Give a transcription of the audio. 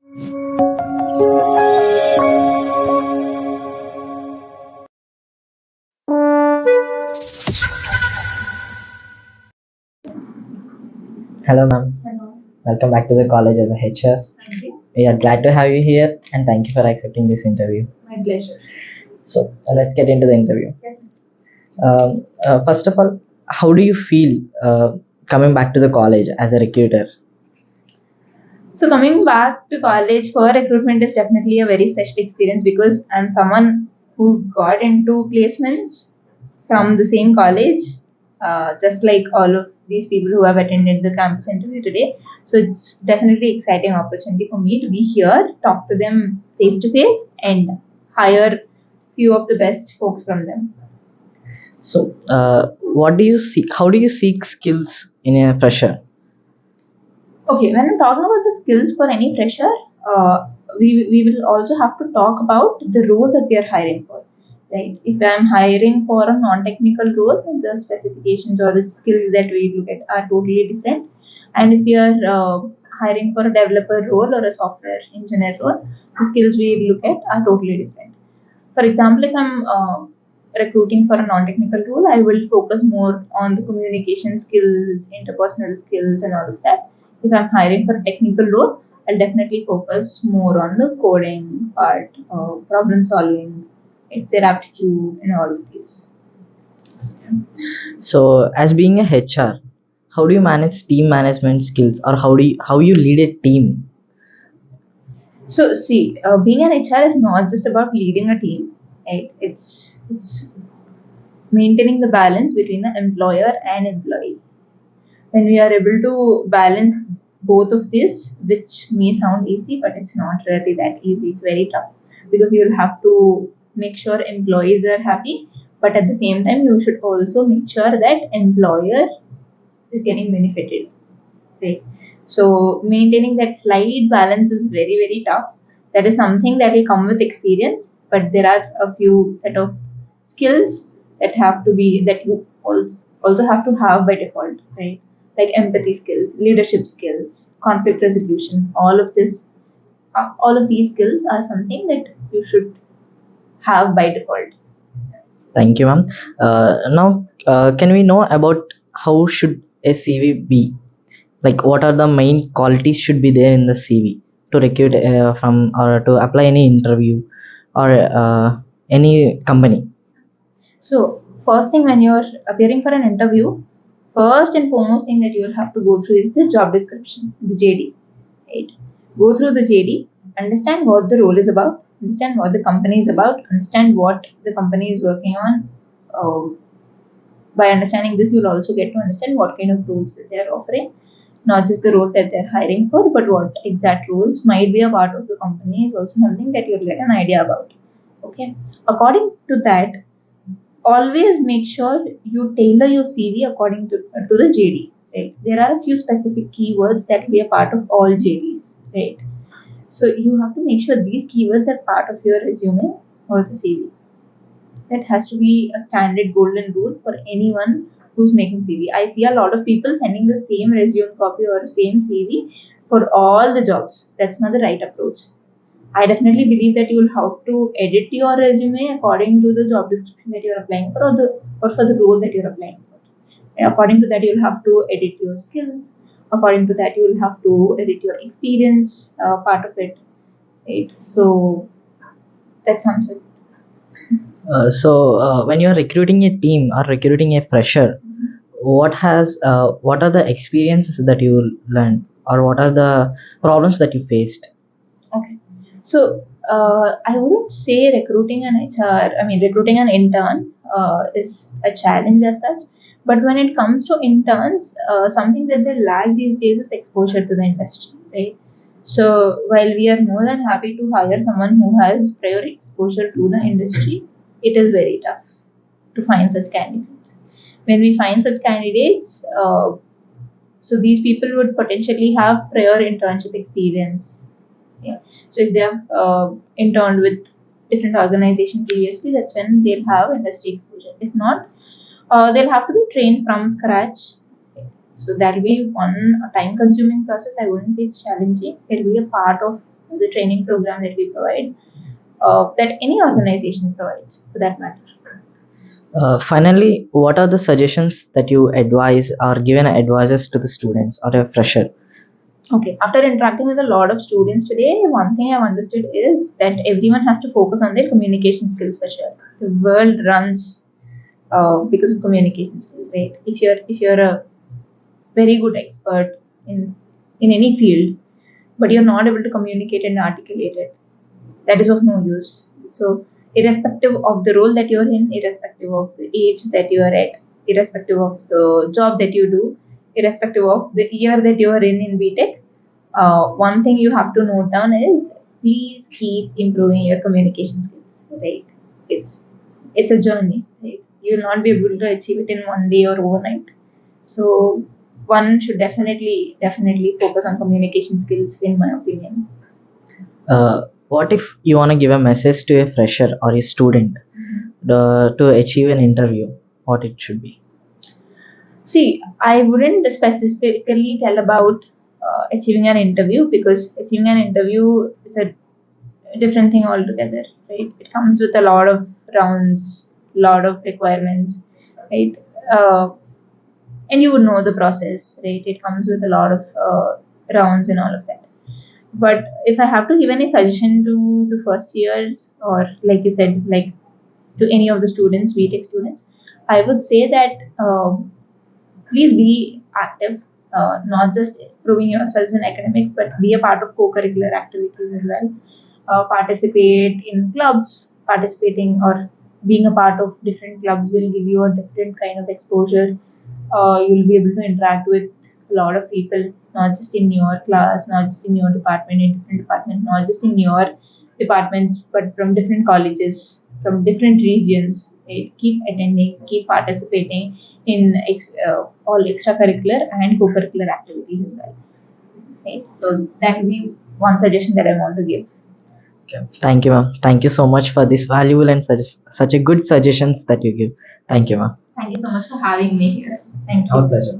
Hello, ma'am. Hello. Welcome back to the college as a HR. Thank you. We are glad to have you here and thank you for accepting this interview. My pleasure. So, let's get into the interview. Yes. First of all, how do you feel coming back to the college as a recruiter? So coming back to college for recruitment is definitely a very special experience because I'm someone who got into placements from the same college, just like all of these people who have attended the campus interview today. So it's definitely exciting opportunity for me to be here, talk to them face to face, and hire few of the best folks from them. So, what do you seek? How do you seek skills in a fresher? Okay, when I'm talking about the skills for any fresher, we will also have to talk about the role that we are hiring for. Right? If I'm hiring for a non-technical role, the specifications or the skills that we look at are totally different. And if you are hiring for a developer role or a software engineer role, the skills we look at are totally different. For example, if I'm recruiting for a non-technical role, I will focus more on the communication skills, interpersonal skills, and all of that. If I'm hiring for a technical role, I'll definitely focus more on the coding part, problem solving, their aptitude, and all of these. So, as being a HR, how do you manage team management skills, or how you lead a team? So, see, being an HR is not just about leading a team, right? It's maintaining the balance between the employer and employee. When we are able to balance both of these, which may sound easy, but it's not really that easy. It's very tough because you'll have to make sure employees are happy, but at the same time, you should also make sure that employer is getting benefited. Right. So maintaining that slight balance is very, very tough. That is something that will come with experience, but there are a few set of skills that you also have to have by default, right? Like empathy skills, leadership skills, conflict resolution. All of these skills are something that you should have by default. Thank you, ma'am. Now, can we know about how should a CV be? Like, what are the main qualities should be there in the CV to recruit from or to apply any interview or any company? So, first thing when you're appearing for an interview, first and foremost thing that you will have to go through is the job description, the JD. Right? Go through the JD, understand what the role is about, understand what the company is about, understand what the company is working on. By understanding this, you'll also get to understand what kind of roles that they are offering, not just the role that they're hiring for, but what exact roles might be a part of the company is also something that you'll get an idea about. Okay. According to that, always make sure you tailor your CV according to the JD. Right? There are a few specific keywords that be a part of all JDs. Right? So you have to make sure these keywords are part of your resume or the CV. That has to be a standard golden rule for anyone who's making CV. I see a lot of people sending the same resume copy or same CV for all the jobs. That's not the right approach. I definitely believe that you will have to edit your resume according to the job description that you're applying for or for the role that you're applying for. And according to that, you'll have to edit your skills. According to that, you'll have to edit your experience part of it. Right. So that sums it. So, when you are recruiting a team or recruiting a fresher, what are the experiences that you learned, or what are the problems that you faced? Okay. So I wouldn't say recruiting an HR, I mean, recruiting an intern is a challenge as such. But when it comes to interns, something that they lack these days is exposure to the industry, right? So while we are more than happy to hire someone who has prior exposure to the industry, it is very tough to find such candidates. When we find such candidates, so these people would potentially have prior internship experience. Yeah. So if they have interned with different organization previously, that's when they'll have industry exposure. If not, they'll have to be trained from scratch. So that'll be one time-consuming process. I wouldn't say it's challenging. It'll be a part of the training program that we provide, that any organization provides for that matter. Finally, what are the suggestions that you advise or given advices to the students or a fresher? Okay, after interacting with a lot of students today, one thing I've understood is that everyone has to focus on their communication skills for sure. The world runs because of communication skills, right? If you're a very good expert in any field, but you're not able to communicate and articulate it, that is of no use. So, irrespective of the role that you're in, irrespective of the age that you are at, irrespective of the job that you do, irrespective of the year that you are in BTech, one thing you have to note down is please keep improving your communication skills. Right? It's a journey. Right? You'll not be able to achieve it in one day or overnight. So one should definitely focus on communication skills, in my opinion. What if you want to give a message to a fresher or a student to achieve an interview? What it should be? See, I wouldn't specifically tell about achieving an interview, because achieving an interview is a different thing altogether, right? It comes with a lot of rounds, lot of requirements, right? Uh, and you would know the process, right? It comes with a lot of rounds and all of that. But if I have to give any suggestion to the first years, or like you said, like to any of the students, BTech students, I would say that please be active, not just proving yourselves in academics, but be a part of co-curricular activities as well. Participate in clubs. Participating or being a part of different clubs will give you a different kind of exposure. You'll be able to interact with a lot of people, not just in your class, not just in your department, in different departments, not just in your departments, but from different colleges, from different regions. Right? Keep attending, keep participating in all extracurricular and co-curricular activities as well. Right? So that will be one suggestion that I want to give. Okay. Thank you, ma'am. Thank you so much for this valuable and such a good suggestions that you give. Thank you, ma'am. Thank you so much for having me here. Thank you. Our pleasure.